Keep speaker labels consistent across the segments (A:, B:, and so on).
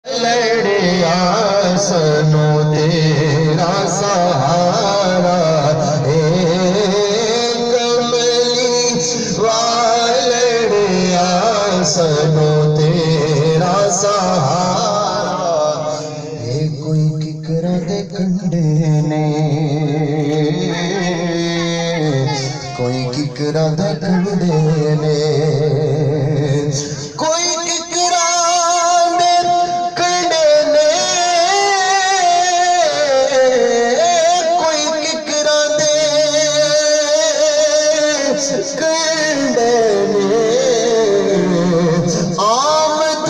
A: لڑیا سنو تیرا سہارا اے کملی والڑیا سنو تیرا سہارا اے کوئی ککرا دے کنڈے نے کوئی ککرا دے کنڈے نے کوئی آمد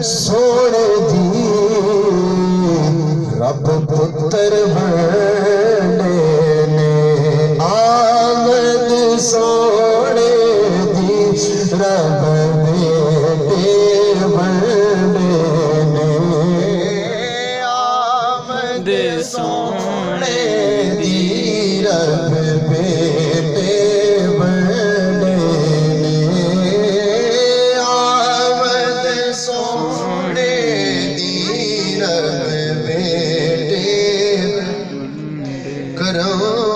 A: سوڑ دی رب پتر بڑے نے آمد سوڑ دی رب بیٹے بڑے نے آمد سوڑ دی رب بیٹے بڑے نے آمد سوڑے دی رب بیٹے کرو